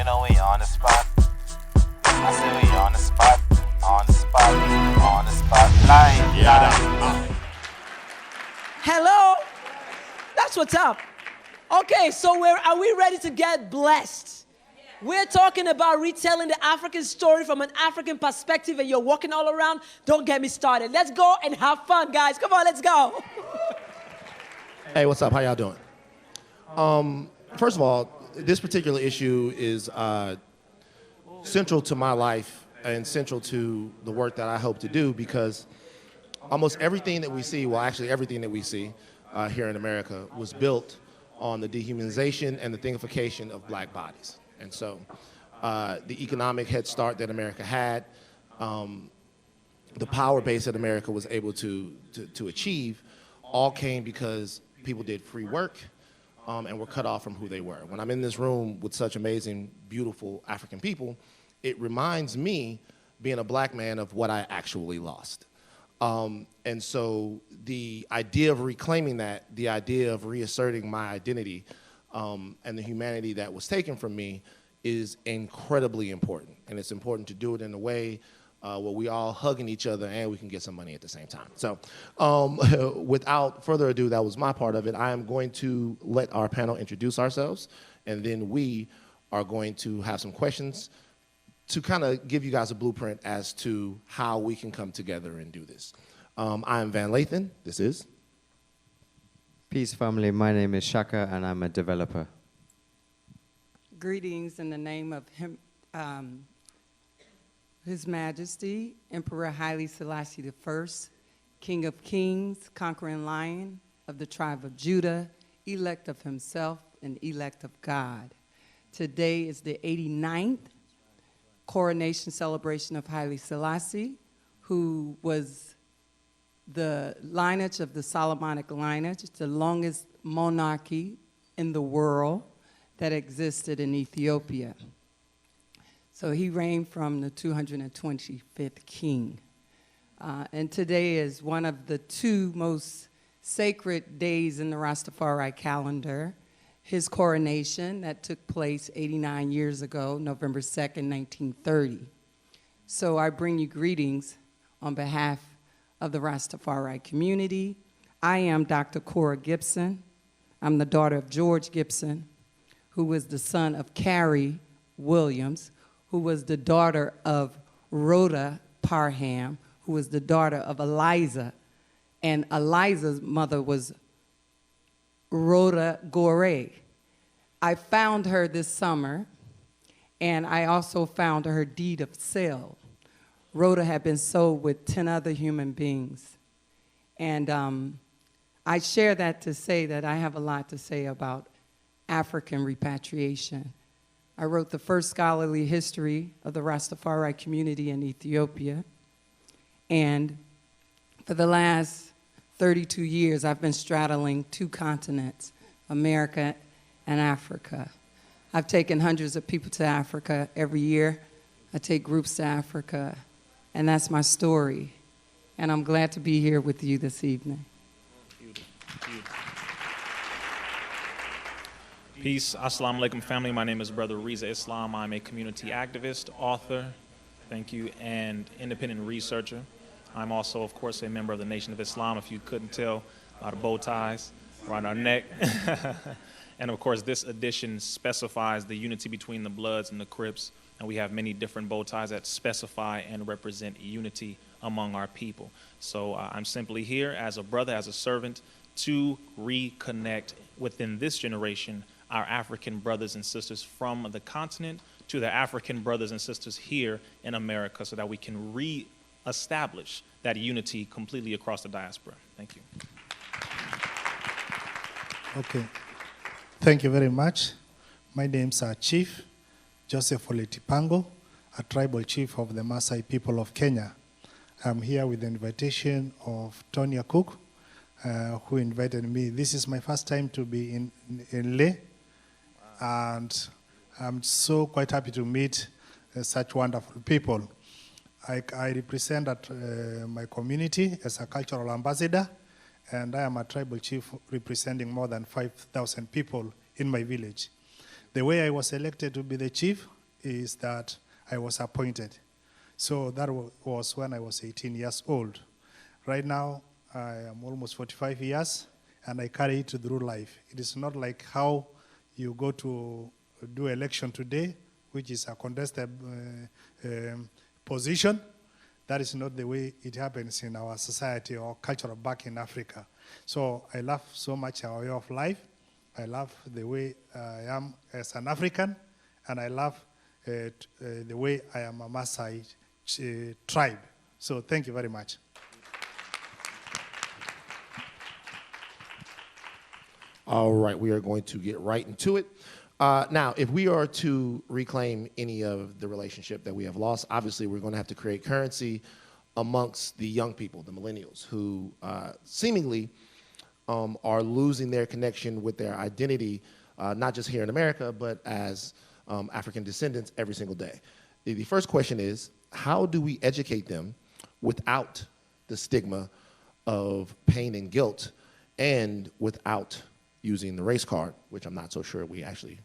You know we on the spot. I say we on the spot, on the spot, on the spot, live. Hello? That's what's up. Okay, so are we ready to get blessed? We're talking about retelling the African story from an African perspective, and you're walking all around. Don't get me started. Let's go and have fun, guys. Come on, let's go. Hey, what's up? How y'all doing? First of all, this particular issue is central to my life and central to the work that I hope to do, because almost everything that we see, well, actually everything that we see here in America was built on the dehumanization and the thingification of black bodies. And so the economic head start that America had, the power base that America was able to achieve, all came because people did free work and were cut off from who they were. When I'm in this room with such amazing, beautiful African people, it reminds me, being a black man, of what I actually lost. And so the idea of reclaiming that, the idea of reasserting my identity and the humanity that was taken from me is incredibly important. And it's important to do it in a way where we all hugging each other and we can get some money at the same time. So without further ado, that was my part of it. I am going to let our panel introduce ourselves, and then we are going to have some questions to kind of give you guys a blueprint as to how we can come together and do this. I am Van Lathan. This is? Peace, family. My name is Shaka, and I'm a developer. Greetings in the name of His Majesty, Emperor Haile Selassie I, King of Kings, conquering lion of the tribe of Judah, elect of himself and elect of God. Today is the 89th coronation celebration of Haile Selassie, who was the lineage of the Solomonic lineage, the longest monarchy in the world that existed in Ethiopia. So he reigned from the 225th king. And today is one of the two most sacred days in the Rastafari calendar, his coronation that took place 89 years ago, November 2nd, 1930. So I bring you greetings on behalf of the Rastafari community. I am Dr. Cora Gibson. I'm the daughter of George Gibson, who was the son of Carrie Williams, who was the daughter of Rhoda Parham, who was the daughter of Eliza. And Eliza's mother was Rhoda Gore. I found her this summer, and I also found her deed of sale. Rhoda had been sold with 10 other human beings. And I share that to say that I have a lot to say about African repatriation. I wrote the first scholarly history of the Rastafari community in Ethiopia. And for the last 32 years, I've been straddling two continents, America and Africa. I've taken hundreds of people to Africa every year. I take groups to Africa, and that's my story. And I'm glad to be here with you this evening. Peace, assalamu alaikum family. My name is Brother Riza Islam. I'm a community activist, author, thank you, and independent researcher. I'm also, of course, a member of the Nation of Islam, if you couldn't tell by the bow ties around our neck. And of course, this edition specifies the unity between the Bloods and the Crips, and we have many different bow ties that specify and represent unity among our people. So I'm simply here as a brother, as a servant, to reconnect within this generation our African brothers and sisters from the continent to the African brothers and sisters here in America, so that we can re-establish that unity completely across the diaspora. Thank you. Okay. Thank you very much. My name's Chief Joseph Oletipango, a tribal chief of the Maasai people of Kenya. I'm here with the invitation of Tonya Cook, who invited me. This is my first time to be in Leh, and I'm so quite happy to meet such wonderful people. I represent my community as a cultural ambassador, and I am a tribal chief representing more than 5,000 people in my village. The way I was elected to be the chief, is that I was appointed. So that was when I was 18 years old. Right now, I am almost 45 years, and I carry it through life. It is not like how you go to do election today, which is a contested position. That is not the way it happens in our society or culture back in Africa. So I love so much our way of life. I love the way I am as an African, and I love the way I am a Maasai tribe. So thank you very much. All right, we are going to get right into it. Now, if we are to reclaim any of the relationship that we have lost, obviously we're going to have to create currency amongst the young people, the millennials, who seemingly are losing their connection with their identity, not just here in America, but as African descendants every single day. The first question is, how do we educate them without the stigma of pain and guilt and without using the race card, which I'm not so sure we actually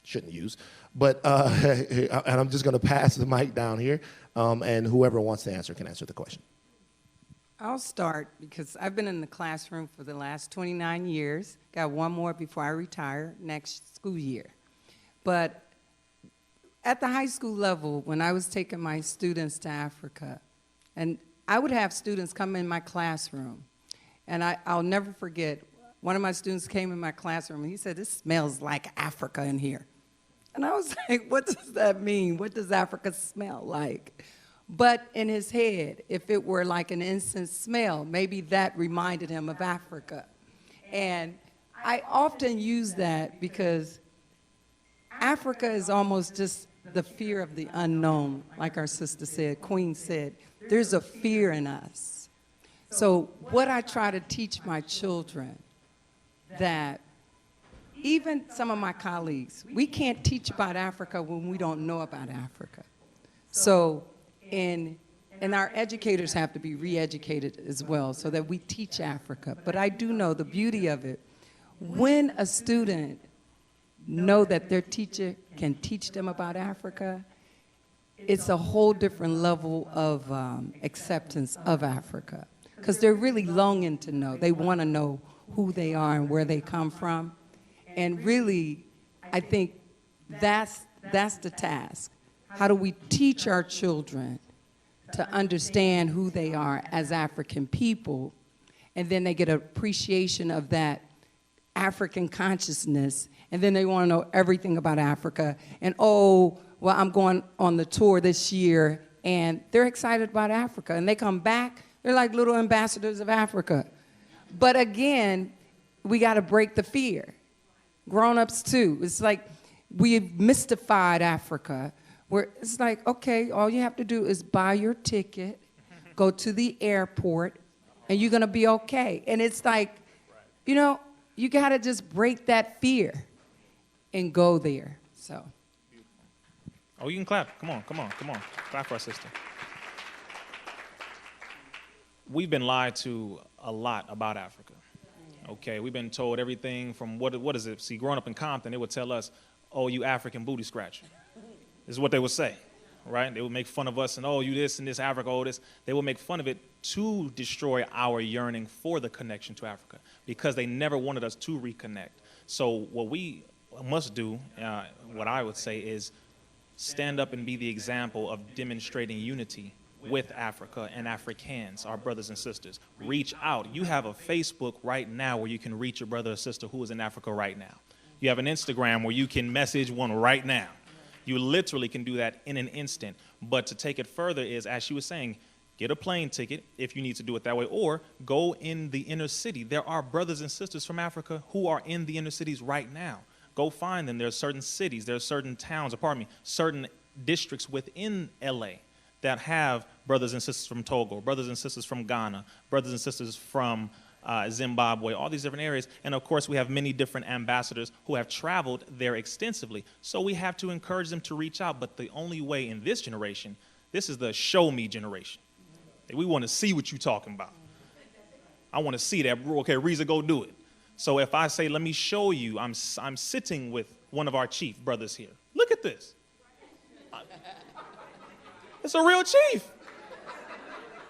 shouldn't use. But, and I'm just going to pass the mic down here, and whoever wants to answer can answer the question. I'll start because I've been in the classroom for the last 29 years. Got one more before I retire next school year. But at the high school level, when I was taking my students to Africa, and I would have students come in my classroom, and I'll never forget, one of my students came in my classroom and he said, "This smells like Africa in here." And I was like, what does that mean? What does Africa smell like? But in his head, if it were like an incense smell, maybe that reminded him of Africa. And I often use that because Africa is almost just the fear of the unknown, like our sister said, Queen said. There's a fear in us. So what I try to teach my children, that even some of my colleagues, we can't teach about Africa when we don't know about Africa. So, and our educators have to be re-educated as well so that we teach Africa. But I do know the beauty of it. When a student know that their teacher can teach them about Africa, it's a whole different level of acceptance of Africa. Because they're really longing to know. They want to know who they are and where they come from. And really, I think that's the task. How do we teach our children to understand who they are as African people, and then they get an appreciation of that African consciousness, and then they want to know everything about Africa. And oh, well, I'm going on the tour this year, and they're excited about Africa. And they come back, they're like little ambassadors of Africa. But again, we got to break the fear. Grown-ups too. It's like we've mystified Africa, where it's like, okay, all you have to do is buy your ticket, go to the airport, and you're going to be okay. And it's like, you know, you got to just break that fear and go there. So. Oh, you can clap. Come on, come on, come on. Clap for our sister. We've been lied to a lot about Africa. Okay, we've been told everything from what is it? See, growing up in Compton, they would tell us, "Oh, you African booty scratcher." This is what they would say, right? They would make fun of us and, "Oh, you this and this Africa, oh this." They would make fun of it to destroy our yearning for the connection to Africa because they never wanted us to reconnect. So what we must do, what I would say is stand up and be the example of demonstrating unity with Africa and Africans, our brothers and sisters. Reach out. You have a Facebook right now where you can reach your brother or sister who is in Africa right now. You have an Instagram where you can message one right now. You literally can do that in an instant. But to take it further is, as she was saying, get a plane ticket if you need to do it that way, or go in the inner city. There are brothers and sisters from Africa who are in the inner cities right now. Go find them. There are certain cities, there are certain towns, certain districts within LA that have brothers and sisters from Togo, brothers and sisters from Ghana, brothers and sisters from Zimbabwe, all these different areas. And of course, we have many different ambassadors who have traveled there extensively. So we have to encourage them to reach out. But the only way in this generation, this is the show me generation. We want to see what you're talking about. I want to see that. Okay, Reza, go do it. So if I say, let me show you, I'm sitting with one of our chief brothers here. Look at this. It's a real chief.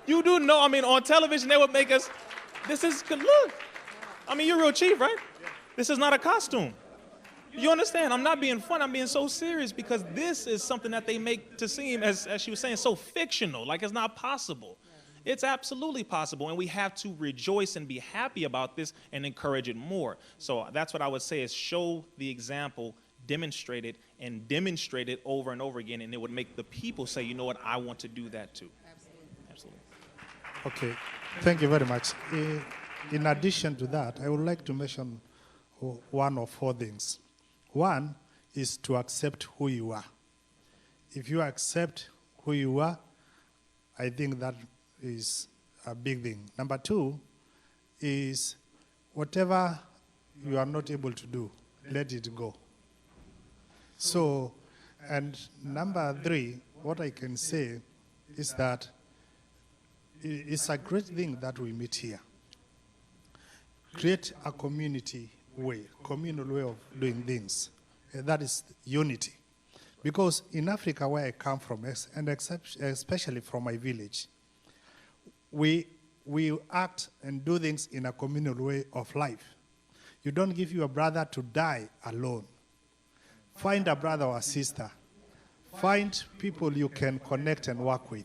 You do know, I mean, on television, they would make us, this is, look. I mean, you're a real chief, right? This is not a costume. You understand? I'm not being fun. I'm being so serious because this is something that they make to seem, as she was saying, so fictional, like it's not possible. It's absolutely possible, and we have to rejoice and be happy about this and encourage it more. So that's what I would say is show the example, demonstrate it, and demonstrate it over and over again, and it would make the people say, you know what, I want to do that too. Absolutely. Okay, thank you very much. In addition to that, I would like to mention one of four things. One is to accept who you are. If you accept who you are, I think that is a big thing. Number two is whatever you are not able to do, let it go. So, and number three, what I can say is that it's a great thing that we meet here. Create a community way, communal way of doing things. That is unity. Because in Africa, where I come from, and especially from my village, we act and do things in a communal way of life. You don't give your brother to die alone. Find a brother or a sister. Find people you can connect and work with.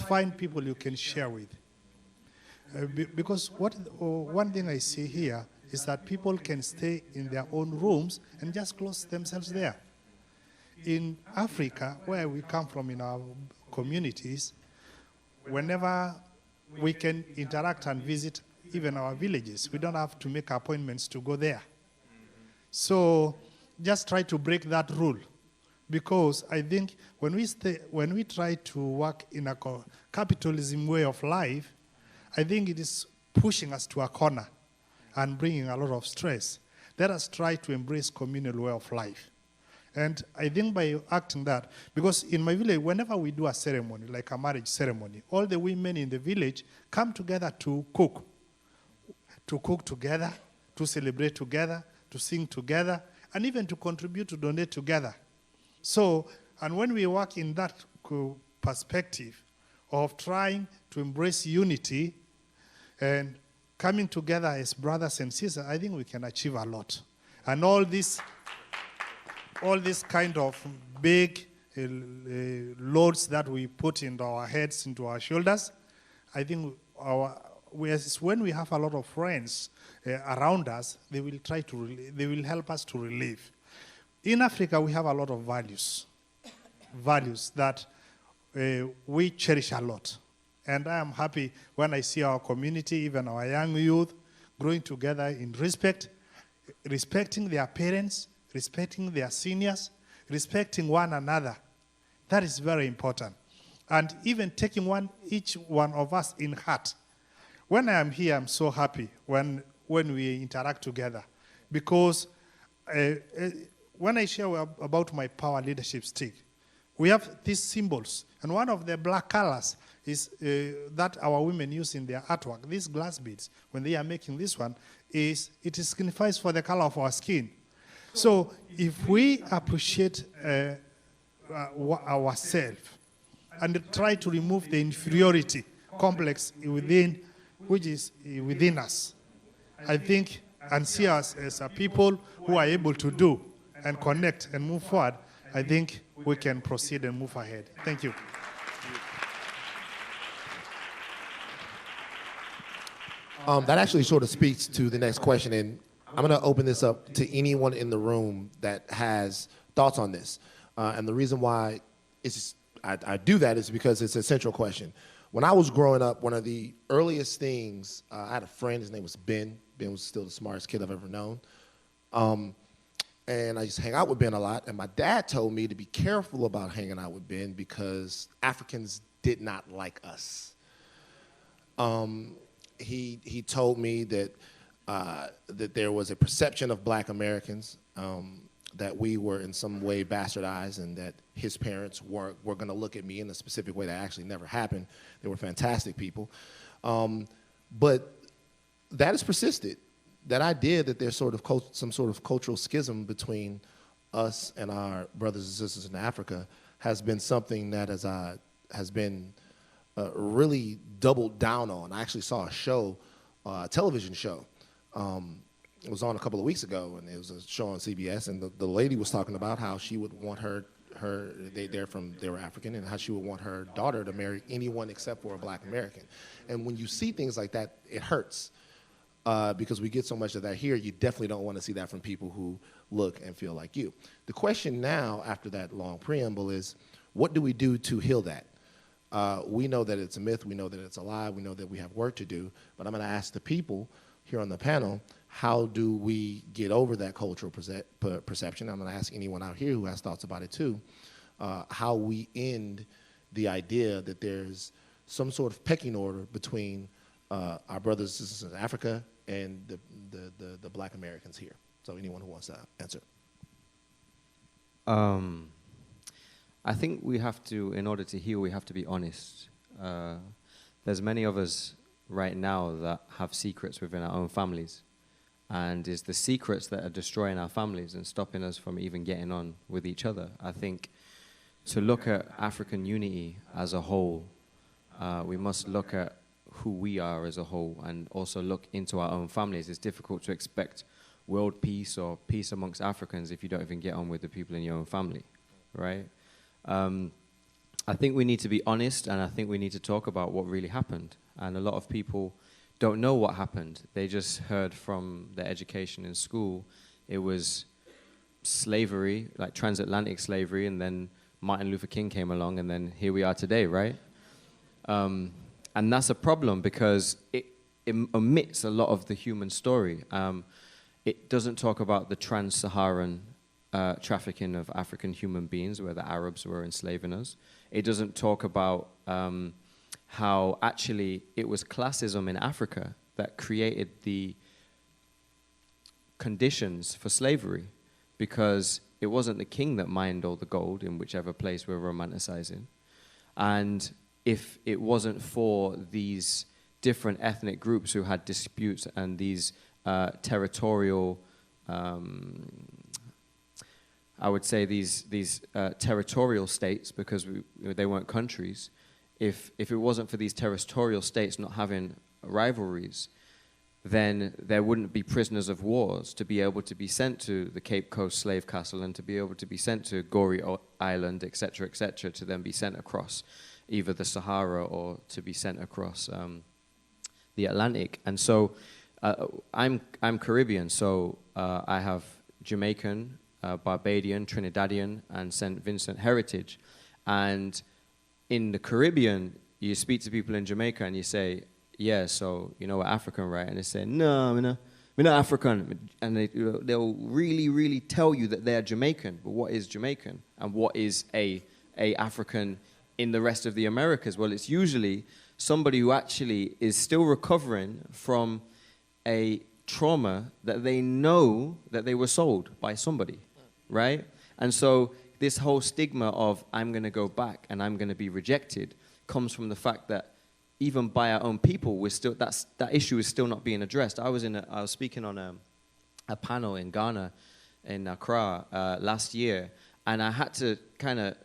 Find people you can share with. Because one thing I see here is that people can stay in their own rooms and just close themselves there. In Africa, where we come from in our communities, whenever we can interact and visit even our villages, we don't have to make appointments to go there. So just try to break that rule, because I think when we try to work in a capitalism way of life, I think it is pushing us to a corner and bringing a lot of stress. Let us try to embrace communal way of life. And I think by acting that, because in my village, whenever we do a ceremony, like a marriage ceremony, all the women in the village come together to cook together, to celebrate together, to sing together, and even to contribute, to donate together. So, and when we work in that perspective of trying to embrace unity and coming together as brothers and sisters, I think we can achieve a lot. And all this kind of big loads that we put into our heads, into our shoulders, I think when we have a lot of friends around us, they will help us to relieve. In Africa, we have a lot of values that we cherish a lot. And I am happy when I see our community, even our young youth, growing together in respect, respecting their parents, respecting their seniors, respecting one another. That is very important. And even taking each one of us in heart. When I am here, I'm so happy when we interact together. Because when I share about my power leadership stick, we have these symbols. And one of the black colors is that our women use in their artwork. These glass beads, when they are making this one, it signifies for the color of our skin. So if we appreciate ourselves and try to remove the inferiority complex which is within us, I think, and see us as a people who are able to do and connect and move forward, I think we can proceed and move ahead. Thank you. That actually sort of speaks to the next question, and I'm going to open this up to anyone in the room that has thoughts on this. And the reason why I do that is because it's a central question. When I was growing up, one of the earliest things, I had a friend, his name was Ben. Ben was still the smartest kid I've ever known. And I used to hang out with Ben a lot, and my dad told me to be careful about hanging out with Ben because Africans did not like us. He told me that there was a perception of black Americans, that we were in some way bastardized, and that his parents were going to look at me in a specific way that actually never happened. They were fantastic people. But that has persisted. That idea that there's some sort of cultural schism between us and our brothers and sisters in Africa has been something that has been really doubled down on. I actually saw a show, a television show. It was on a couple of weeks ago, and it was a show on CBS, and the lady was talking about how she would want they were African, and how she would want her daughter to marry anyone except for a black American. And when you see things like that, it hurts. Because we get so much of that here, you definitely don't want to see that from people who look and feel like you. The question now, after that long preamble, is what do we do to heal that? We know that it's a myth, we know that it's a lie, we know that we have work to do, but I'm going to ask the people here on the panel, how do we get over that cultural perception? I'm going to ask anyone out here who has thoughts about it too, how we end the idea that there's some sort of pecking order between our brothers and sisters in Africa and the black Americans here. So anyone who wants to answer. I think we have to, in order to heal, we have to be honest. There's many of us right now that have secrets within our own families. And it's the secrets that are destroying our families and stopping us from even getting on with each other. I think to look at African unity as a whole, we must look at who we are as a whole and also look into our own families. It's difficult to expect world peace or peace amongst Africans if you don't even get on with the people in your own family, right? I think we need to be honest, and I think we need to talk about what really happened. And a lot of people don't know what happened. They just heard from their education in school it was slavery, like transatlantic slavery, and then Martin Luther King came along, and then here we are today, right? And that's a problem because it omits a lot of the human story. It doesn't talk about the trans-Saharan trafficking of African human beings where the Arabs were enslaving us. It doesn't talk about how actually it was classism in Africa that created the conditions for slavery, because it wasn't the king that mined all the gold in whichever place we're romanticizing. And if it wasn't for these different ethnic groups who had disputes and these territorial, I would say these territorial states, because they weren't countries, if it wasn't for these territorial states not having rivalries, then there wouldn't be prisoners of wars to be able to be sent to the Cape Coast slave castle and to be able to be sent to Goree Island, et cetera, to then be sent across either the Sahara or to be sent across the Atlantic. And so I'm Caribbean, so I have Jamaican, Barbadian, Trinidadian, and St. Vincent heritage. And in the Caribbean, you speak to people in Jamaica and you say, yeah, so you know we're African, right? And they say, no, we're not African. And they'll really, really tell you that they're Jamaican. But what is Jamaican? And what is a African in the rest of the Americas? Well, it's usually somebody who actually is still recovering from a trauma that they know that they were sold by somebody, right? And so this whole stigma of I'm going to go back and I'm going to be rejected comes from the fact that even by our own people, we're still that issue is still not being addressed. I was speaking on a panel in Ghana, in Accra, last year, and I had to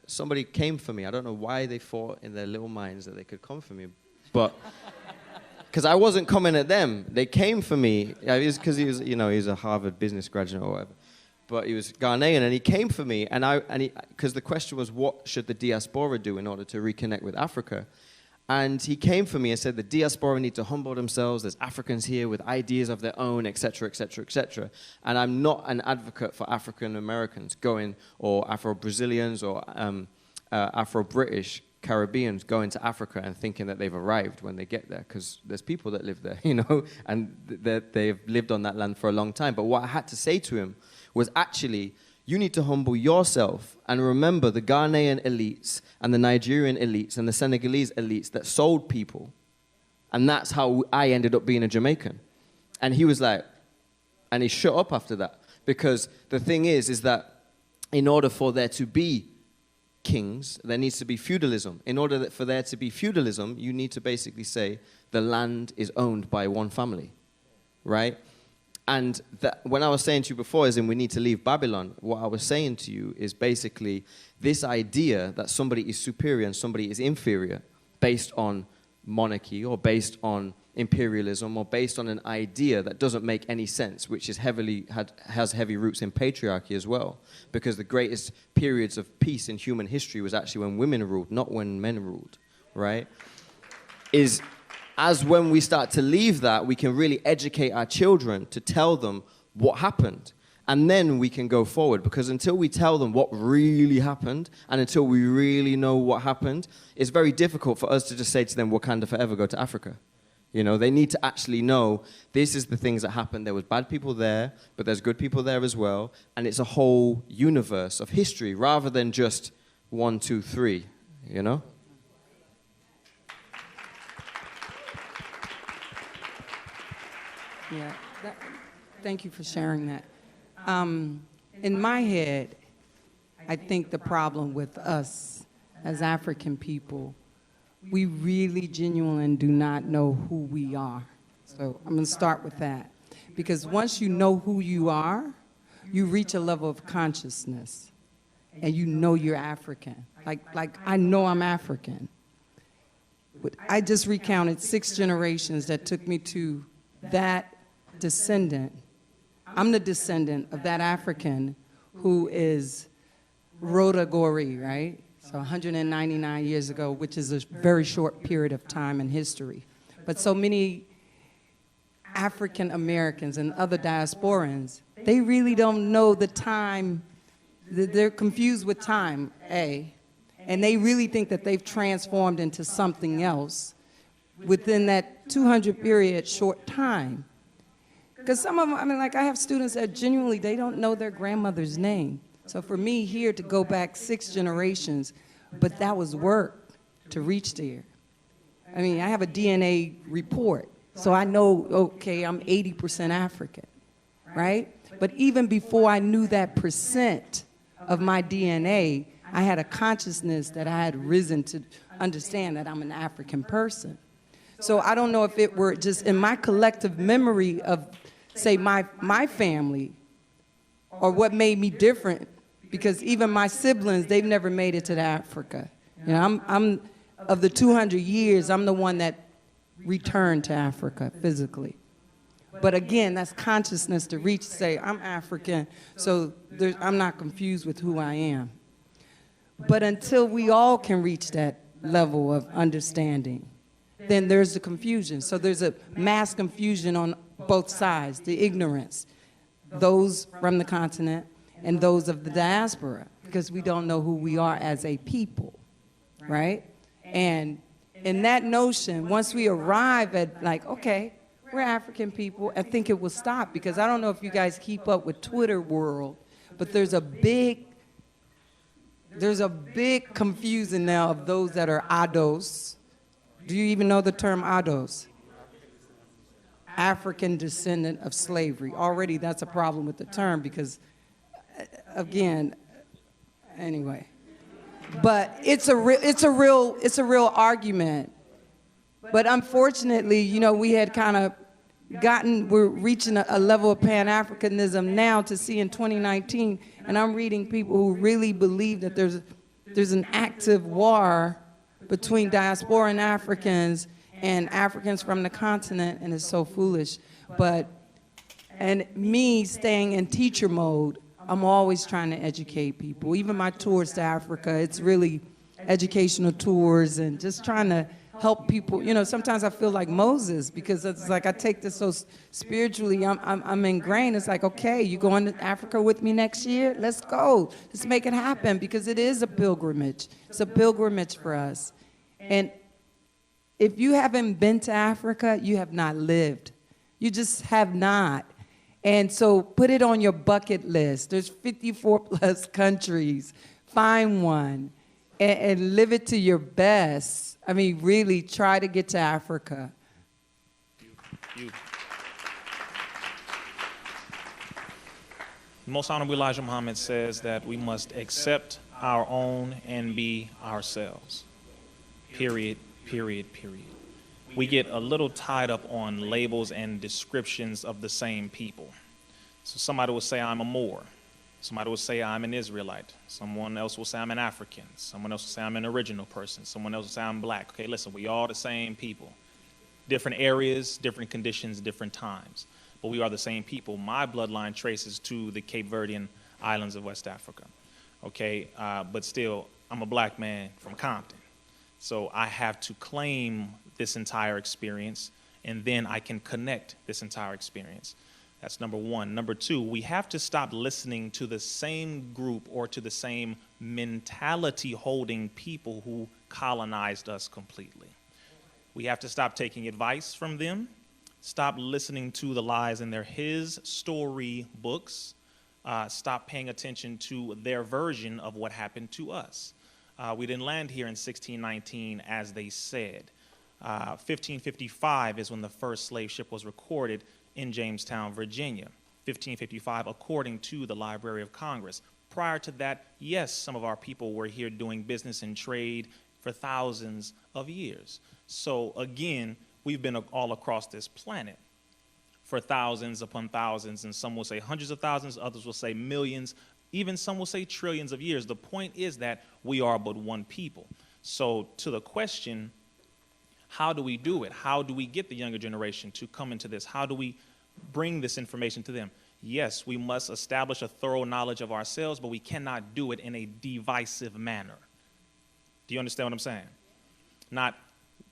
somebody came for me. I don't know why they thought in their little minds that they could come for me, but because I wasn't coming at them, they came for me. Because he was, he's a Harvard business graduate or whatever. But he was Ghanaian, and he came for me, because the question was, what should the diaspora do in order to reconnect with Africa? And he came for me and said the diaspora need to humble themselves. There's Africans here with ideas of their own, et cetera, et cetera, et cetera. And I'm not an advocate for African Americans going, or Afro-Brazilians, or Afro-British Caribbeans going to Africa and thinking that they've arrived when they get there, because there's people that live there, and they've lived on that land for a long time. But what I had to say to him was actually, you need to humble yourself and remember the Ghanaian elites and the Nigerian elites and the Senegalese elites that sold people. And that's how I ended up being a Jamaican. And he was like, and he shut up after that. Because the thing is that in order for there to be kings, there needs to be feudalism. In order for there to be feudalism, you need to basically say the land is owned by one family, right? And when I was saying to you before, as in we need to leave Babylon, what I was saying to you is basically this idea that somebody is superior and somebody is inferior based on monarchy or based on imperialism or based on an idea that doesn't make any sense, which is has heavy roots in patriarchy as well. Because the greatest periods of peace in human history was actually when women ruled, not when men ruled, right? As when we start to leave that, we can really educate our children to tell them what happened. And then we can go forward. Because until we tell them what really happened, and until we really know what happened, it's very difficult for us to just say to them, Wakanda forever, go to Africa. You know, they need to actually know this is the things that happened. There was bad people there, but there's good people there as well. And it's a whole universe of history rather than just 1, 2, 3, you know? Yeah, thank you for sharing that. In my head, I think the problem with us as African people, we really genuinely do not know who we are. So I'm going to start with that. Because once you know who you are, you reach a level of consciousness, and you know you're African. Like I know I'm African. But I just recounted 6 generations that took me to that descendant. I'm the descendant of that African who is Rhoda Gori, right? So 199 years ago, which is a very short period of time in history. But so many African Americans and other diasporans, they really don't know the time. They're confused with time, A, and they really think that they've transformed into something else within that 200 period short time. Because some of them, I mean, like I have students that genuinely, they don't know their grandmother's name. So for me here to go back 6 generations, but that was work to reach there. I mean, I have a DNA report, so I know, okay, I'm 80% African, right? But even before I knew that percent of my DNA, I had a consciousness that I had risen to understand that I'm an African person. So I don't know if it were just in my collective memory of, say, my family, or what made me different, because even my siblings, they've never made it to Africa. You know, I'm of the 200 years, I'm the one that returned to Africa physically. But again, that's consciousness to reach, say, I'm African, so I'm not confused with who I am. But until we all can reach that level of understanding, then there's the confusion. So there's a mass confusion on both sides, the ignorance, those from the continent and those of the diaspora, because we don't know who we are as a people, right? And in that notion, once we arrive at like, okay, we're African people, I think it will stop, because I don't know if you guys keep up with Twitter world, but there's a big confusion now of those that are ADOS. Do you even know the term ADOS? African descendant of slavery. Already that's a problem with the term because, again, anyway. But it's a real argument. But unfortunately, you know, we had kind of we're reaching a level of Pan-Africanism now to see in 2019, and I'm reading people who really believe that there's an active war between diaspora and Africans from the continent, and it's so foolish. And me staying in teacher mode, I'm always trying to educate people. Even my tours to Africa, it's really educational tours and just trying to help people. You know, sometimes I feel like Moses, because it's like I take this so spiritually. I'm ingrained. It's like, okay, you going to Africa with me next year? Let's go. Let's make it happen, because it is a pilgrimage. It's a pilgrimage for us. And if you haven't been to Africa, you have not lived. You just have not. And so put it on your bucket list. There's 54 plus countries. Find one and live it to your best. I mean, really try to get to Africa. Most Honorable Elijah Muhammad says that we must accept our own and be ourselves. Period, period, period. we get a little tied up on labels and descriptions of the same people. So somebody will say, I'm a Moor. Somebody will say, I'm an Israelite. Someone else will say, I'm an African. Someone else will say, I'm an original person. Someone else will say, I'm black. Okay, listen, we all the same people. Different areas, different conditions, different times. But we are the same people. My bloodline traces to the Cape Verdean islands of West Africa. Okay, but still, I'm a black man from Compton. So I have to claim this entire experience, and then I can connect this entire experience. That's number one. Number two, we have to stop listening to the same group or to the same mentality holding people who colonized us completely. We have to stop taking advice from them, stop listening to the lies in their his story books, stop paying attention to their version of what happened to us. We didn't land here in 1619 as they said. 1555 is when the first slave ship was recorded in Jamestown, Virginia. 1555, according to the Library of Congress. Prior to that, yes, some of our people were here doing business and trade for thousands of years. So again, we've been all across this planet for thousands upon thousands, and some will say hundreds of thousands, others will say millions, even some will say trillions of years. The point is that we are but one people. So to the question, how do we do it? How do we get the younger generation to come into this? How do we bring this information to them? Yes, we must establish a thorough knowledge of ourselves, but we cannot do it in a divisive manner. Do you understand what I'm saying? Not,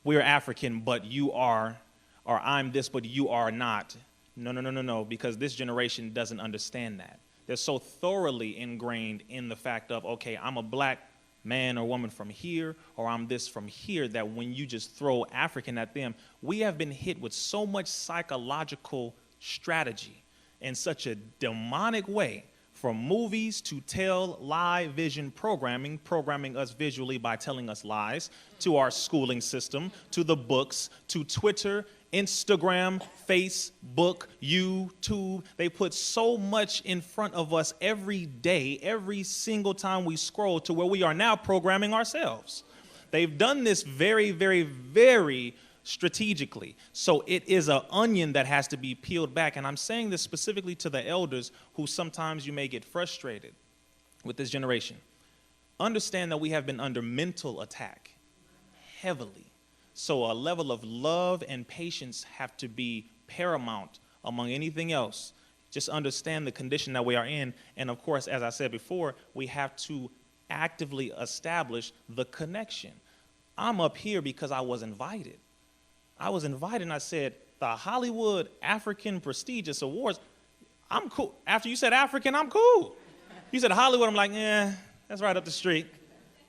we're African, but you are, or I'm this, but you are not. No, because this generation doesn't understand that. They're so thoroughly ingrained in the fact of, okay, I'm a black man or woman from here, or I'm this from here, that when you just throw African at them, we have been hit with so much psychological strategy in such a demonic way, from movies to tell lie vision programming us visually by telling us lies, to our schooling system, to the books, to Twitter, Instagram, Facebook, YouTube. They put so much in front of us every day, every single time we scroll, to where we are now programming ourselves. They've done this very, very, very strategically. So it is an onion that has to be peeled back. And I'm saying this specifically to the elders who sometimes you may get frustrated with this generation. Understand that we have been under mental attack heavily. So a level of love and patience have to be paramount among anything else. Just understand the condition that we are in. And of course, as I said before, we have to actively establish the connection. I'm up here because I was invited. I was invited and I said, the Hollywood African Prestigious Awards, I'm cool. After you said African, I'm cool. You said Hollywood, I'm like, yeah, that's right up the street.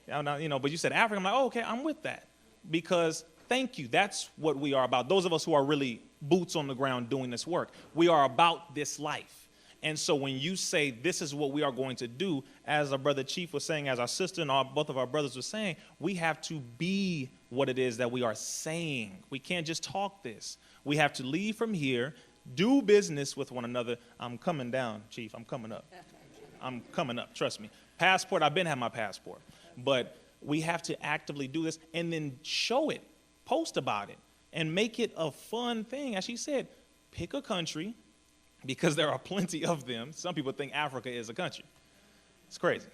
But you said African, I'm like, oh, okay, I'm with that. Because thank you, that's what we are about. Those of us who are really boots on the ground doing this work, we are about this life. And so when you say this is what we are going to do, as our brother Chief was saying, as our sister and both of our brothers were saying, we have to be what it is that we are saying. We can't just talk this. We have to leave from here, do business with one another. I'm coming down, Chief. I'm coming up. I'm coming up, trust me. Passport, I've been having my passport. But we have to actively do this and then show it, post about it, and make it a fun thing. As she said, pick a country, because there are plenty of them. Some people think Africa is a country. It's crazy.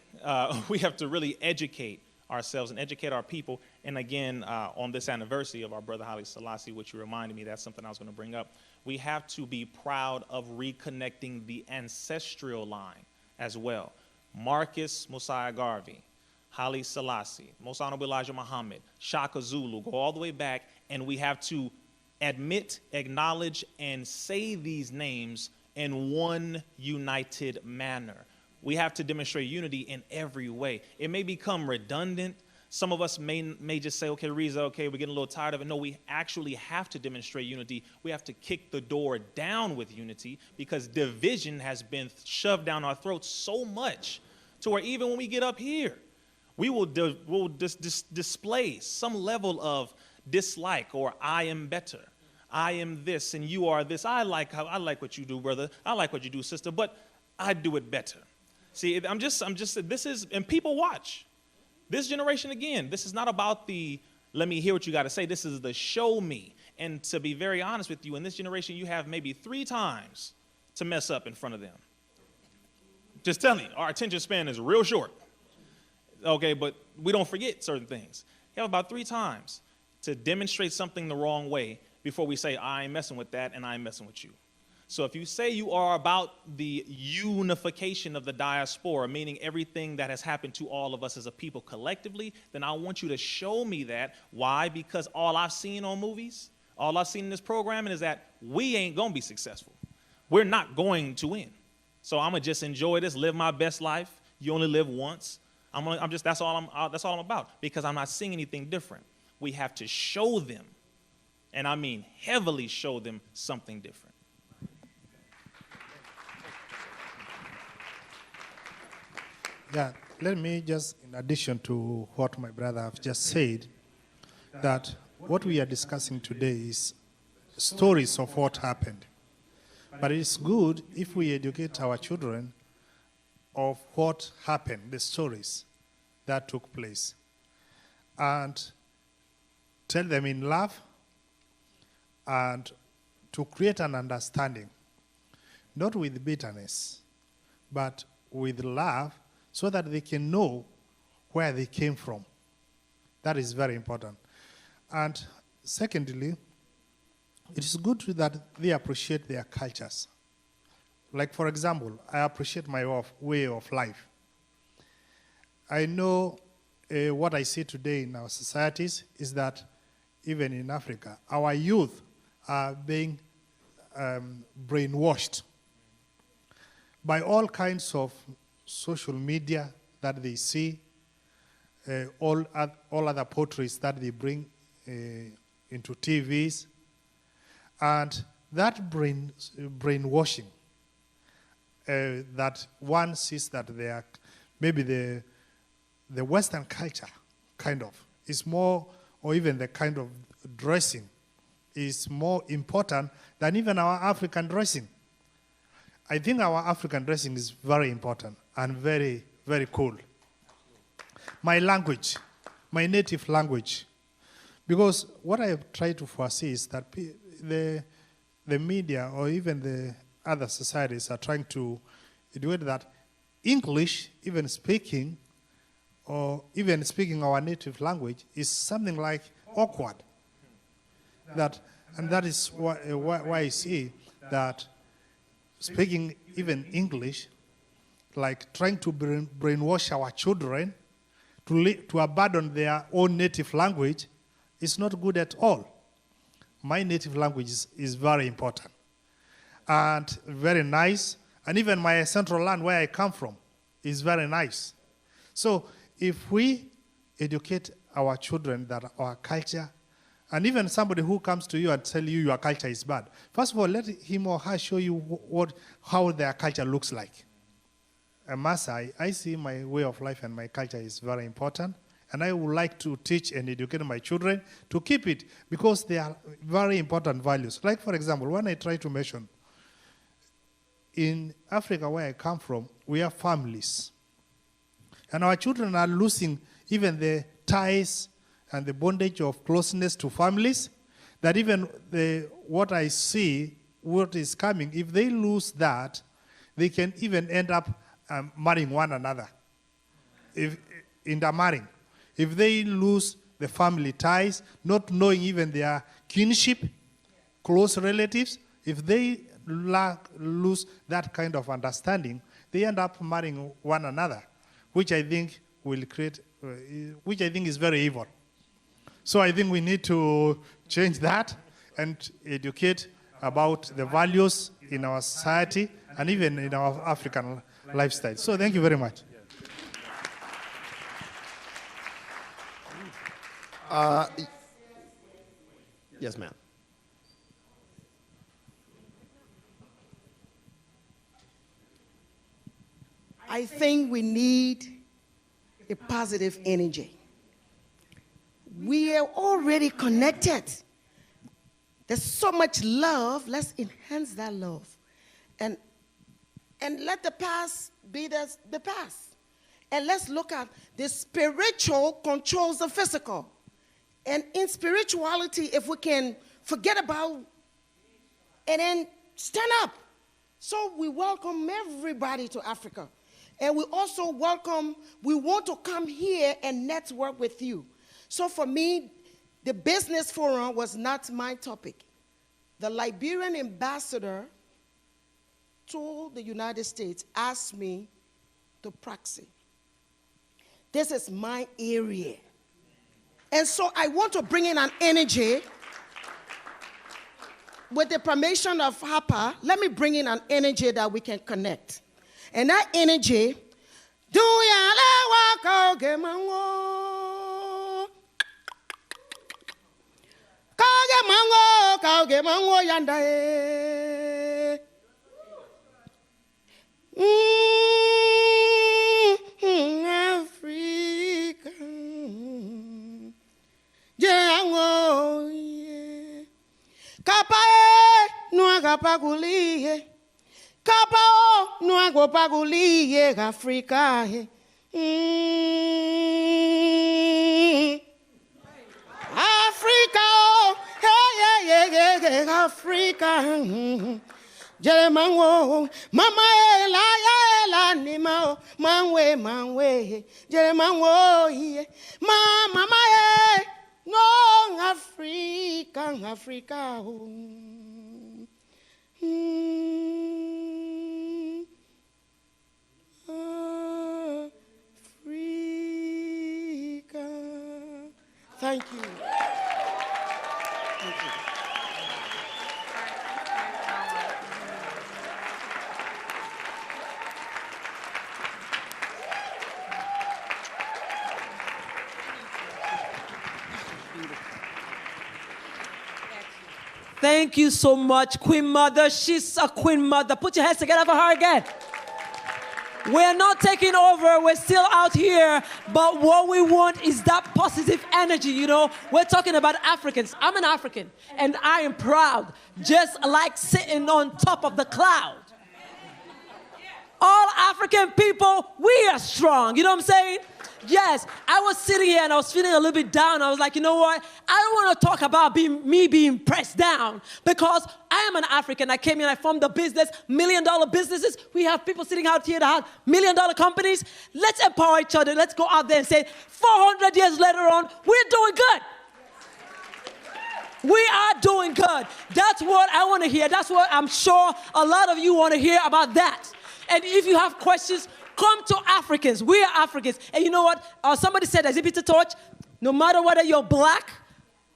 We have to really educate ourselves and educate our people. And again, on this anniversary of our brother Haile Selassie, which you reminded me, that's something I was going to bring up. We have to be proud of reconnecting the ancestral line as well. Marcus Mosiah Garvey, Haile Selassie, Most Honorable Elijah Muhammad, Shaka Zulu, go all the way back, and we have to admit, acknowledge, and say these names in one united manner. We have to demonstrate unity in every way. It may become redundant. Some of us may just say, okay, Reza, okay, we're getting a little tired of it. No, we actually have to demonstrate unity. We have to kick the door down with unity, because division has been shoved down our throats so much to where even when we get up here, we will display some level of dislike, or I am better. I am this and you are this. I like what you do, brother. I like what you do, sister, but I do it better. See, I'm just, this is, and people watch. This generation, again, this is not about the, let me hear what you got to say. This is the show me. And to be very honest with you, in this generation, you have maybe 3 times to mess up in front of them. Just telling you, our attention span is real short. Okay, but we don't forget certain things. You have about 3 times to demonstrate something the wrong way before we say, I ain't messing with that and I ain't messing with you. So if you say you are about the unification of the diaspora, meaning everything that has happened to all of us as a people collectively, then I want you to show me that. Why? Because all I've seen on movies, all I've seen in this programming is that we ain't going to be successful. We're not going to win. So I'm going to just enjoy this, live my best life. You only live once. That's all I'm about, because I'm not seeing anything different. We have to show them, and I mean heavily show them, something different. Yeah, let me just, in addition to what my brother have just said, that what we are discussing today is stories of what happened. But it's good if we educate our children of what happened, the stories that took place, and tell them in love and to create an understanding, not with bitterness, but with love, so that they can know where they came from. That is very important. And secondly, it is good that they appreciate their cultures. Like, for example, I appreciate my way of life. I know what I see today in our societies is that even in Africa, our youth are being brainwashed by all kinds of social media that they see, all other portraits that they bring into TVs, and that brainwashing, that one sees that they are, maybe the Western culture kind of is more, or even the kind of dressing is more important than even our African dressing. I think our African dressing is very important and very, very cool. My language, my native language. Because what I have tried to foresee is that the media or even the other societies are trying to educate that English, even speaking, or even speaking our native language, is something like awkward. And that is why I see that speaking even English, like trying to brainwash our children to abandon their own native language, is not good at all. My native language is very important and very nice. And even my central land where I come from is very nice. So if we educate our children that our culture, and even somebody who comes to you and tell you your culture is bad, first of all, let him or her show you how their culture looks like. A Maasai, I see my way of life and my culture is very important, and I would like to teach and educate my children to keep it, because they are very important values. Like, for example, when I try to mention, in Africa where I come from, we have families. And our children are losing even the ties and the bondage of closeness to families, that even what I see, what is coming, if they lose that, they can even end up marrying one another, intermarrying. If they lose the family ties, not knowing even their kinship, close relatives, if they lose that kind of understanding, they end up marrying one another, which I think will create, which I think is very evil. So I think we need to change that and educate about the values in our society and even in our African lifestyle. So thank you very much. Yes, ma'am. I think we need a positive energy. We are already connected. There's so much love. Let's enhance that love. And let the past be the past. And let's look at the spiritual controls the physical. And in spirituality, if we can forget about, and then stand up. So we welcome everybody to Africa. And we also we want to come here and network with you. So for me, the business forum was not my topic. The Liberian ambassador to the United States asked me to proxy. This is my area. And so I want to bring in an energy. With the permission of HAPA, let me bring in an energy that we can connect. And that energy, do ya la waka kage mango yanda Africa, jango ye, kapa no agapagulie. Kapao nuago pagulie Africa. Africa, hey, Africa. Jeremango, mama ela nima, manwe. Jeremango, mama no Africa. Africa. Thank you. Thank you. Thank you so much, Queen Mother. She's a Queen Mother. Put your hands together for her again. We're not taking over. We're still out here. But what we want is that positive energy, you know. We're talking about Africans. I'm an African, and I am proud, just like sitting on top of the cloud. All African people, we are strong. You know what I'm saying? Yes, I was sitting here and I was feeling a little bit down. I was like, you know what? I don't want to talk about me being pressed down because I am an African. I came in, I formed a business, $1 million businesses. We have people sitting out here that have $1 million companies. Let's empower each other. Let's go out there and say, 400 years later on, we're doing good. We are doing good. That's what I want to hear. That's what I'm sure a lot of you want to hear about that. And if you have questions, come to Africans. We are Africans. And you know what? Somebody said, as Peter Torch, no matter whether you're black,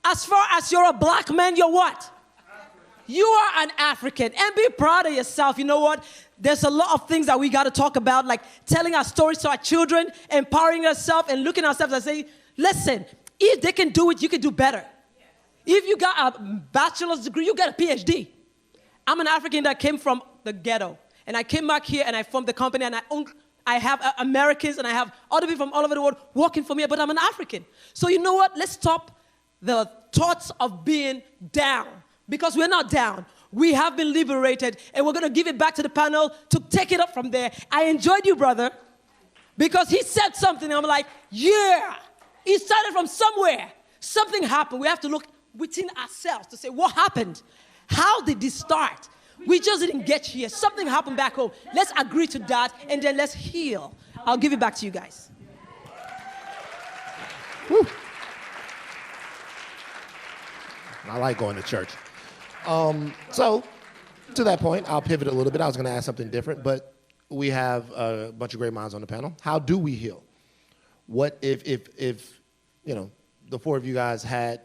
as far as you're a black man, you're what? You are an African. And be proud of yourself. You know what? There's a lot of things that we got to talk about, like telling our stories to our children, empowering ourselves, and looking at ourselves and saying, listen, if they can do it, you can do better. If you got a bachelor's degree, you got a PhD. I'm an African that came from the ghetto. And I came back here and I formed the company and I have Americans and I have other people from all over the world working for me, but I'm an African. So you know what? Let's stop the thoughts of being down because we're not down. We have been liberated and we're going to give it back to the panel to take it up from there. I enjoyed you, brother, because he said something and I'm like, yeah, he started from somewhere. Something happened. We have to look within ourselves to say, what happened? How did this start? We just didn't get here. Something happened back home. Let's agree to that, and then let's heal. I'll give it back to you guys. Woo. I like going to church. So, to that point, I'll pivot a little bit. I was going to ask something different, but we have a bunch of great minds on the panel. How do we heal? What if you know, the four of you guys had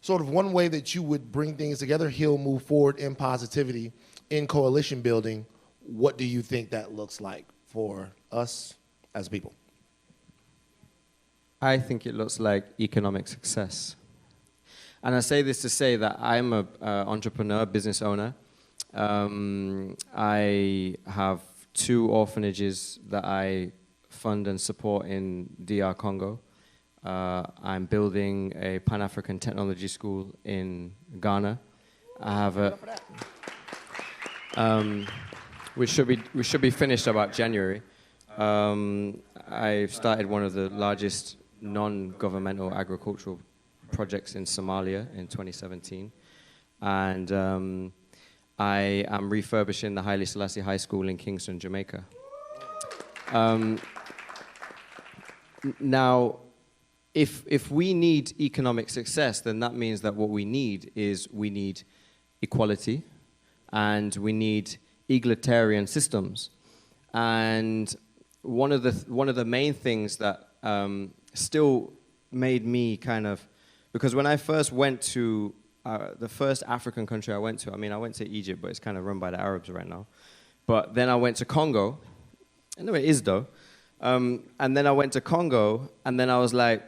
sort of one way that you would bring things together, heal, move forward in positivity, in coalition building, what do you think that looks like for us as people? I think it looks like economic success. And I say this to say that I'm an entrepreneur, business owner. I have 2 orphanages that I fund and support in DR Congo. I'm building a Pan-African technology school in Ghana. I have a, which should be finished about January. I've started one of the largest non-governmental agricultural projects in Somalia in 2017. and I am refurbishing the Haile Selassie High School in Kingston, Jamaica. Now, if we need economic success, then that means that what we need equality, and we need egalitarian systems. And one of the main things that still made me kind of, because when I first went to the first African country I went to, I mean, I went to Egypt, but it's kind of run by the Arabs right now. But then I went to Congo. I know it is though. And then I went to Congo, and then I was like,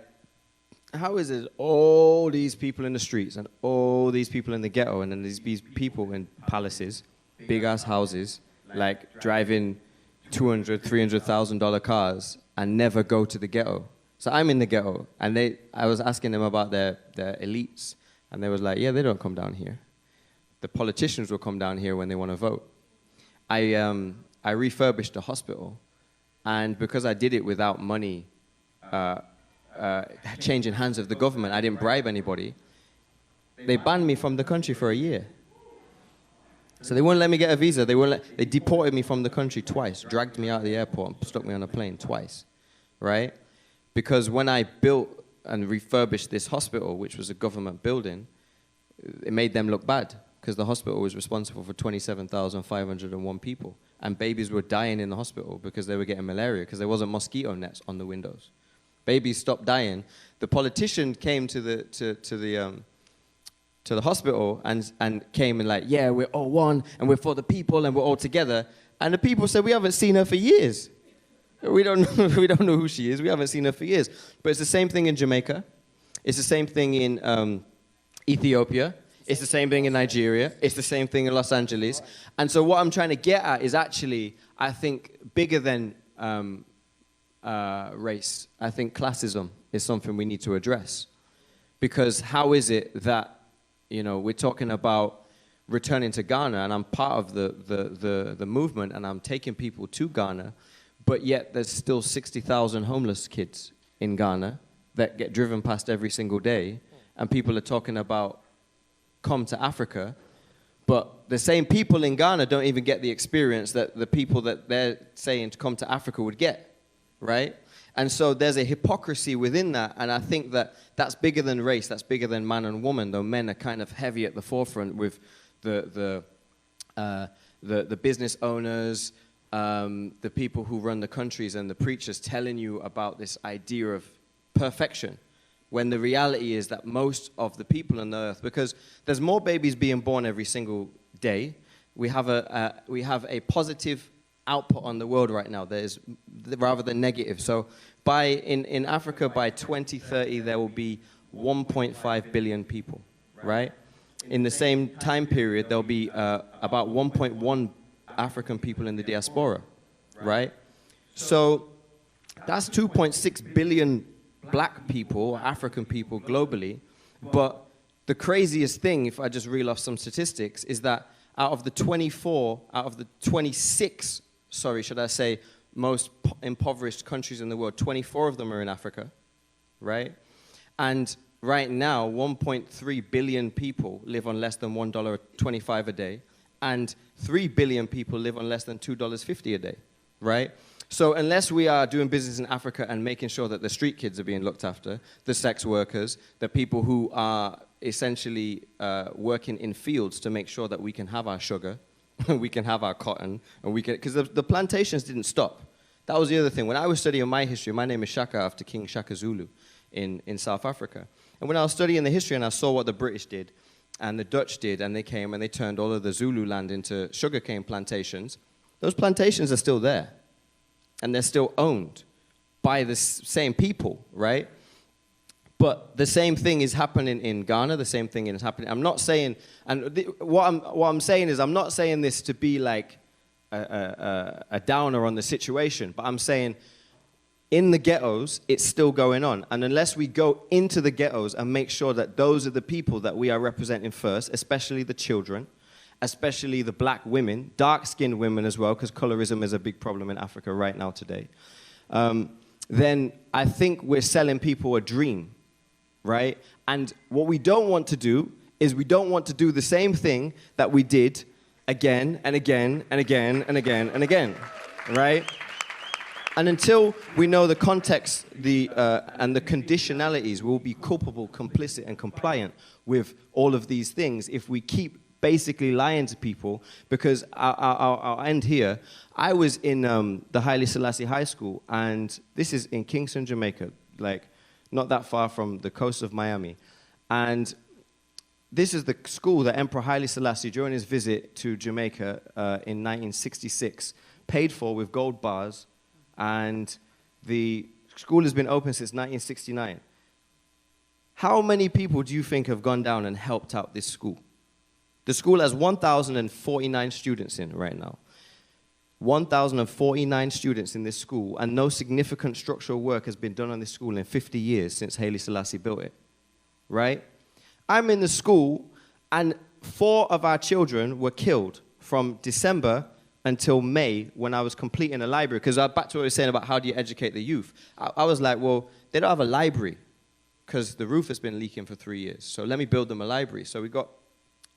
how is it all these people in the streets and all these people in the ghetto, and then these people in palaces, big-ass houses, like driving $200,000, $300,000 cars and never go to the ghetto. So I'm in the ghetto, and I was asking them about their elites, and they was like, yeah, they don't come down here. The politicians will come down here when they want to vote. I refurbished the hospital, and because I did it without money changing hands of the government, I didn't bribe anybody, they banned me from the country for a year. So they wouldn't let me get a visa. They deported me from the country twice, dragged me out of the airport and stuck me on a plane twice, right? Because when I built and refurbished this hospital, which was a government building, it made them look bad, because the hospital was responsible for 27,501 people. And babies were dying in the hospital because they were getting malaria, because there wasn't mosquito nets on the windows. Babies stopped dying. The politician came to the hospital and came and like, yeah, we're all one, and we're for the people, and we're all together. And the people said, we haven't seen her for years. We don't know who she is. We haven't seen her for years. But it's the same thing in Jamaica. It's the same thing in Ethiopia. It's the same thing in Nigeria. It's the same thing in Los Angeles. And so what I'm trying to get at is actually, I think, bigger than race. I think classism is something we need to address. Because how is it that, you know, we're talking about returning to Ghana, and I'm part of the movement, and I'm taking people to Ghana, but yet there's still 60,000 homeless kids in Ghana that get driven past every single day, and people are talking about come to Africa, but the same people in Ghana don't even get the experience that the people that they're saying to come to Africa would get, right? And so there's a hypocrisy within that, and I think that that's bigger than race, that's bigger than man and woman, though men are kind of heavy at the forefront with the business owners, the people who run the countries, and the preachers telling you about this idea of perfection, when the reality is that most of the people on the earth, because there's more babies being born every single day, we have a positive output on the world right now that is rather than negative. So in Africa, by 2030, there will be 1.5 billion people, right? In the same time period, there'll be about 1.1 African people in the diaspora, right? So that's 2.6 billion black people, African people globally. But the craziest thing, if I just reel off some statistics, is that out of the 26, should I say, most impoverished countries in the world, 24 of them are in Africa, right? And right now, 1.3 billion people live on less than $1.25 a day, and 3 billion people live on less than $2.50 a day, right? So unless we are doing business in Africa and making sure that the street kids are being looked after, the sex workers, the people who are essentially working in fields to make sure that we can have our sugar, we can have our cotton, and we can, because the plantations didn't stop. That was the other thing. When I was studying my history, my name is Shaka after King Shaka Zulu in South Africa. And when I was studying the history and I saw what the British did and the Dutch did, and they came and they turned all of the Zulu land into sugarcane plantations, those plantations are still there. And they're still owned by the same people, right? But the same thing is happening in Ghana. The same thing is happening. I'm not saying, what I'm saying is, I'm not saying this to be like a downer on the situation, but I'm saying in the ghettos, it's still going on. And unless we go into the ghettos and make sure that those are the people that we are representing first, especially the children, especially the black women, dark-skinned women as well, because colorism is a big problem in Africa right now today, then I think we're selling people a dream, right? And what we don't want to do is we don't want to do the same thing that we did again and again and again and again and again, right? And until we know the context and the conditionalities, we'll be culpable, complicit, and compliant with all of these things if we keep basically lying to people. Because I'll end here. I was in the Haile Selassie High School, and this is in Kingston, Jamaica, like not that far from the coast of Miami. And this is the school that Emperor Haile Selassie, during his visit to Jamaica in 1966, paid for with gold bars. And the school has been open since 1969. How many people do you think have gone down and helped out this school? The school has 1,049 students in right now. 1,049 students in this school, and no significant structural work has been done on this school in 50 years since Haile Selassie built it, right? I'm in the school, and 4 of our children were killed from December until May, when I was completing a library. Because back to what I was saying about how do you educate the youth. I was like, well, they don't have a library because the roof has been leaking for 3 years. So let me build them a library. So we got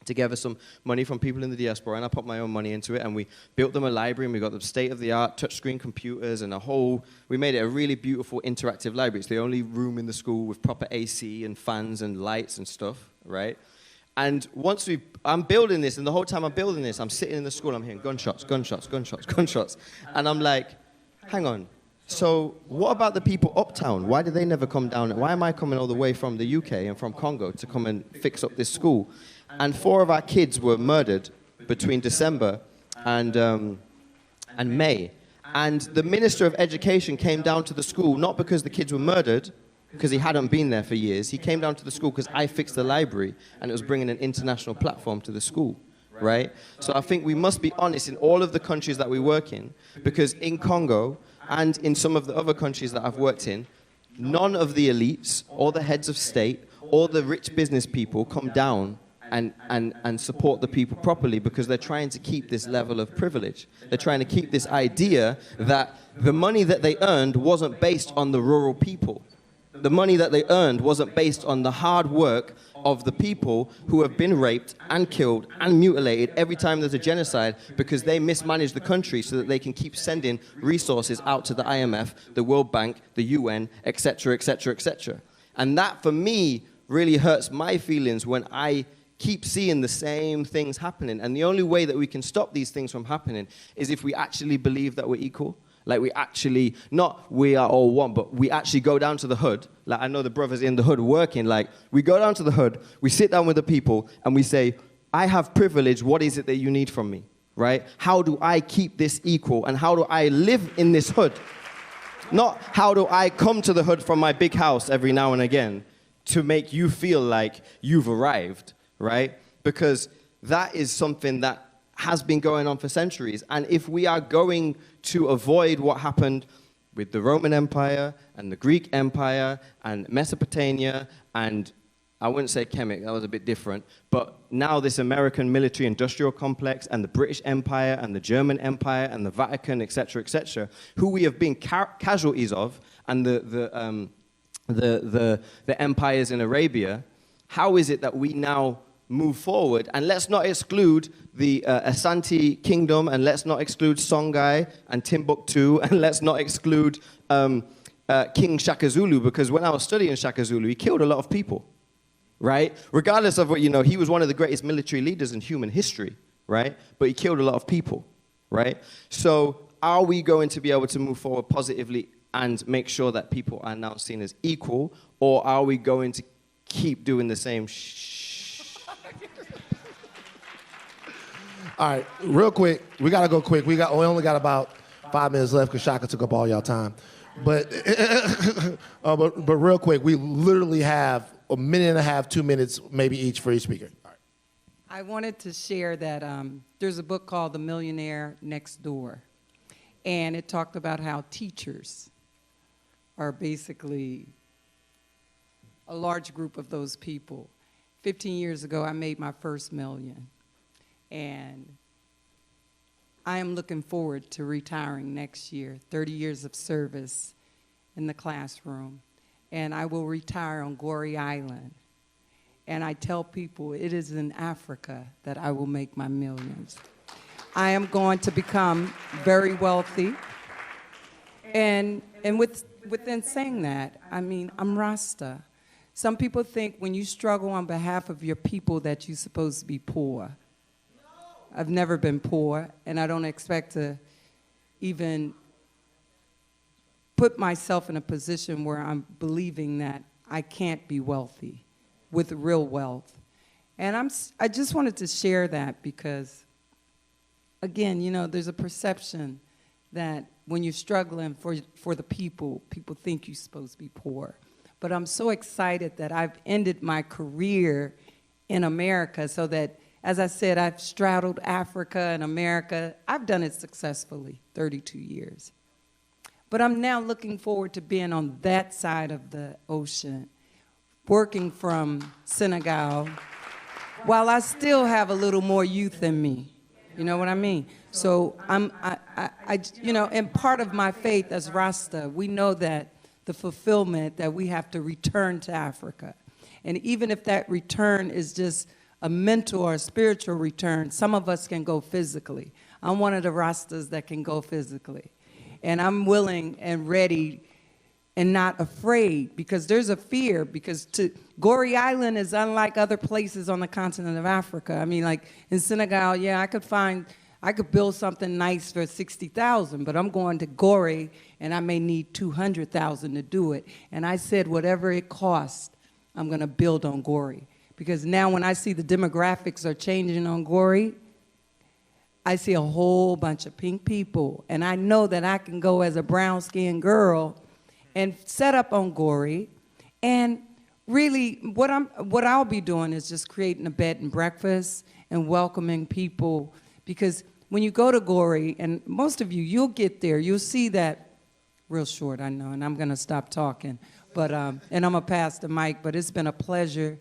together some money from people in the diaspora, and I put my own money into it, and we built them a library, and we got them state-of-the-art touchscreen computers and we made it a really beautiful interactive library. It's the only room in the school with proper AC and fans and lights and stuff, right? And I'm building this, and the whole time I'm building this, I'm sitting in the school, I'm hearing gunshots, gunshots, gunshots, gunshots. And I'm like, hang on, so what about the people uptown? Why did they never come down? Why am I coming all the way from the UK and from Congo to come and fix up this school? And 4 of our kids were murdered between December and May. And the Minister of Education came down to the school, not because the kids were murdered, because he hadn't been there for years. He came down to the school because I fixed the library, and it was bringing an international platform to the school, right? So I think we must be honest in all of the countries that we work in, because in Congo and in some of the other countries that I've worked in, none of the elites or the heads of state or the rich business people come down and support the people properly, because they're trying to keep this level of privilege. They're trying to keep this idea that the money that they earned wasn't based on the rural people. The money that they earned wasn't based on the hard work of the people who have been raped and killed and mutilated every time there's a genocide, because they mismanage the country so that they can keep sending resources out to the IMF, the World Bank, the UN, etc., etc., etc. And that, for me, really hurts my feelings when I keep seeing the same things happening. And the only way that we can stop these things from happening is if we actually believe that we're equal. Like we actually, not we are all one, but we actually go down to the hood. Like I know the brothers in the hood working, like we go down to the hood, we sit down with the people and we say, I have privilege, what is it that you need from me, right? How do I keep this equal, and how do I live in this hood? Not how do I come to the hood from my big house every now and again to make you feel like you've arrived, right? Because that is something that has been going on for centuries. And if we are going to avoid what happened with the Roman Empire and the Greek Empire and Mesopotamia, and I wouldn't say Kemet, that was a bit different, but now this American military industrial complex and the British Empire and the German Empire and the Vatican, etc., who we have been casualties of, and the empires in Arabia, how is it that we now move forward? And let's not exclude the Asante Kingdom, and let's not exclude Songhai and Timbuktu, and let's not exclude King Shaka Zulu, because when I was studying Shaka Zulu, he killed a lot of people, right? Regardless of what, he was one of the greatest military leaders in human history, right? But he killed a lot of people, right? So are we going to be able to move forward positively and make sure that people are now seen as equal, or are we going to keep doing the same All right, real quick. We gotta go quick. We only got about 5 minutes left because Shaka took up all y'all time. But but real quick, we literally have a minute and a half, 2 minutes, maybe each for each speaker. All right. I wanted to share that there's a book called The Millionaire Next Door, and it talked about how teachers are basically a large group of those people. 15 years ago, I made my first million. And I am looking forward to retiring next year, 30 years of service in the classroom. And I will retire on Glory Island. And I tell people it is in Africa that I will make my millions. I am going to become very wealthy. And within saying that, I mean, I'm Rasta. Some people think when you struggle on behalf of your people that you're supposed to be poor. I've never been poor, and I don't expect to even put myself in a position where I'm believing that I can't be wealthy with real wealth. And I just wanted to share that because, again, you know, there's a perception that when you're struggling for the people, people think you're supposed to be poor. But I'm so excited that I've ended my career in America so that, as I said, I've straddled Africa and America. I've done it successfully, 32 years. But I'm now looking forward to being on that side of the ocean, working from Senegal, while I still have a little more youth in me. You know what I mean? So you know, and part of my faith as Rasta, we know that the fulfillment that we have to return to Africa. And even if that return is just a mental or a spiritual return, some of us can go physically. I'm one of the Rastas that can go physically. And I'm willing and ready and not afraid, because there's a fear, because Gorée Island is unlike other places on the continent of Africa. I mean, like in Senegal, yeah, I could build something nice for 60,000, but I'm going to Gorée and I may need 200,000 to do it. And I said, whatever it costs, I'm going to build on Gorée. Because now when I see the demographics are changing on Gorée, I see a whole bunch of pink people. And I know that I can go as a brown-skinned girl and set up on Gorée. And really, what I'll be doing is just creating a bed and breakfast and welcoming people. Because when you go to Gorée, and most of you, you'll get there, you'll see that, real short, I know, and I'm going to stop talking. But, and I'm going to pass the mic, but it's been a pleasure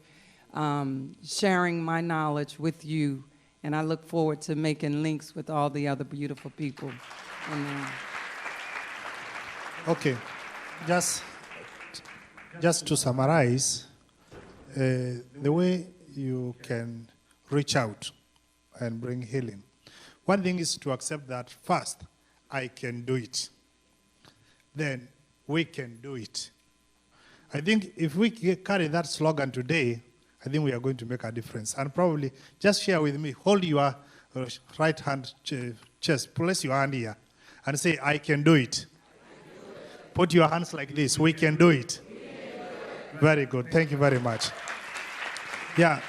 sharing my knowledge with you. And I look forward to making links with all the other beautiful people. Okay, just to summarize, the way you can reach out and bring healing. One thing is to accept that first, I can do it. Then we can do it. I think if we carry that slogan today, I think we are going to make a difference. And probably just share with me, hold your right hand chest, place your hand here, and say, I can do it. Put your hands like this, we can do it. Very good, thank you very much. Yeah,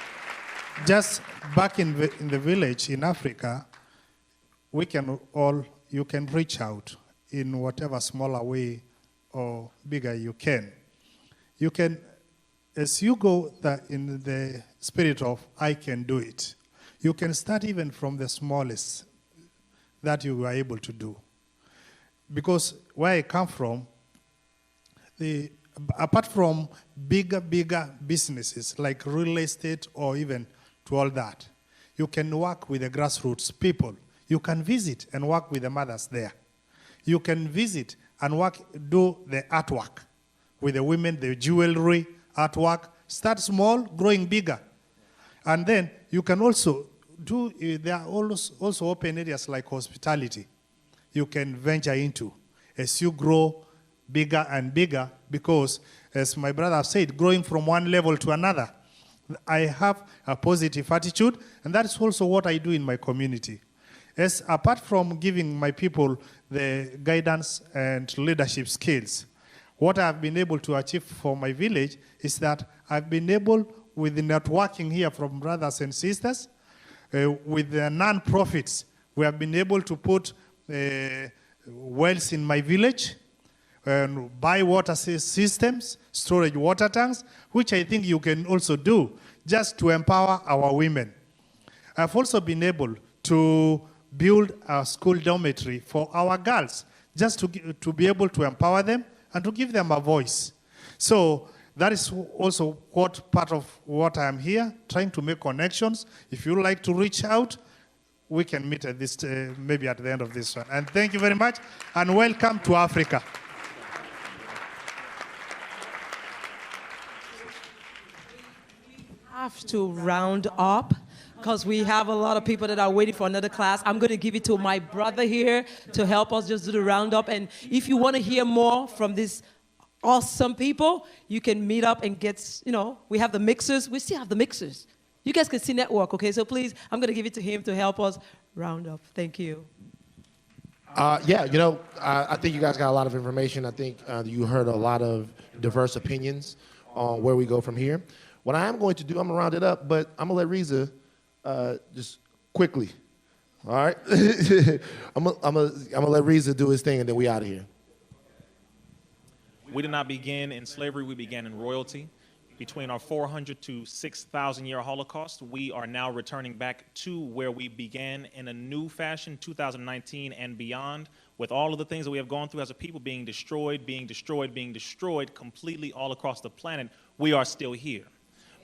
just back in the village in Africa, you can reach out in whatever smaller way or bigger you can. You can, as you go in the spirit of I can do it, you can start even from the smallest that you are able to do. Because where I come from, apart from bigger businesses like real estate or even to all that, you can work with the grassroots people. You can visit and work with the mothers there. You can visit and do the artwork with the women, the jewelry, artwork. Start small, growing bigger. And then you can also there are also open areas like hospitality you can venture into as you grow bigger and bigger, because, as my brother said, growing from one level to another. I have a positive attitude, and that's also what I do in my community. As apart from giving my people the guidance and leadership skills, what I've been able to achieve for my village is that I've been able, with the networking here from brothers and sisters, with the non-profits, we have been able to put wells in my village, and buy water systems, storage water tanks, which I think you can also do just to empower our women. I've also been able to build a school dormitory for our girls, just to be able to empower them and to give them a voice. So that is also part of what I'm here, trying to make connections. If you like to reach out, we can meet at this, maybe at the end of this one. And thank you very much, and welcome to Africa. have to round up because we have a lot of people that are waiting for another class. I'm going to give it to my brother here to help us just do the roundup. And if you want to hear more from these awesome people, you can meet up and get, we have the mixers. We still have the mixers. You guys can see network, okay? So please, I'm going to give it to him to help us round up. Thank you. I think you guys got a lot of information. I think you heard a lot of diverse opinions on where we go from here. What I am going to do, I'm going to round it up, but I'm going to let Riza just quickly. All right? I'm gonna let Riza do his thing, and then we out of here. We did not begin in slavery. We began in royalty. Between our 400 to 6,000 year Holocaust, we are now returning back to where we began in a new fashion, 2019 and beyond, with all of the things that we have gone through as a people being destroyed completely all across the planet. We are still here,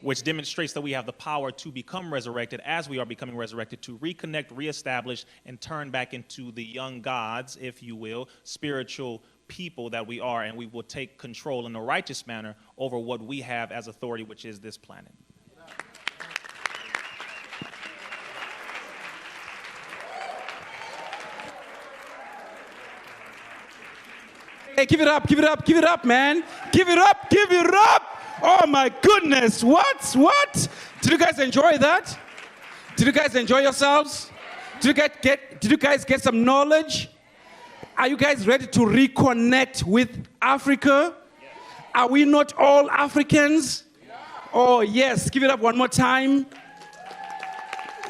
which demonstrates that we have the power to become resurrected as we are becoming resurrected, to reconnect, reestablish, and turn back into the young gods, if you will, spiritual people that we are, and we will take control in a righteous manner over what we have as authority, which is this planet. Hey, give it up, give it up, give it up, man. Give it up, give it up. Oh my goodness, what? Did you guys enjoy that? Did you guys enjoy yourselves? Did you guys get some knowledge? Are you guys ready to reconnect with Africa? Yes. Are we not all Africans? Yeah. Oh yes, give it up one more time.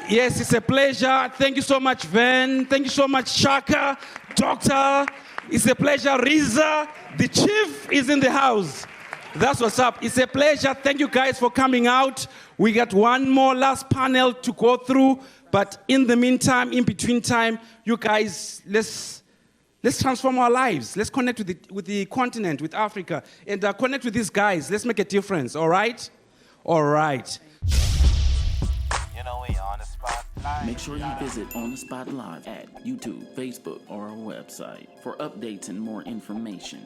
Yes, it's a pleasure. Thank you so much, Van. Thank you so much, Shaka, Doctor. It's a pleasure, Riza. The chief is in the house. That's what's up. It's a pleasure. Thank you guys for coming out. We got one more last panel to go through, but in the meantime, in between time, you guys, let's transform our lives. Let's connect with the continent, with Africa, and connect with these guys. Let's make a difference, all right? All right. We on the spot live. Make sure you visit On the Spot Live at YouTube, Facebook, or our website for updates and more information.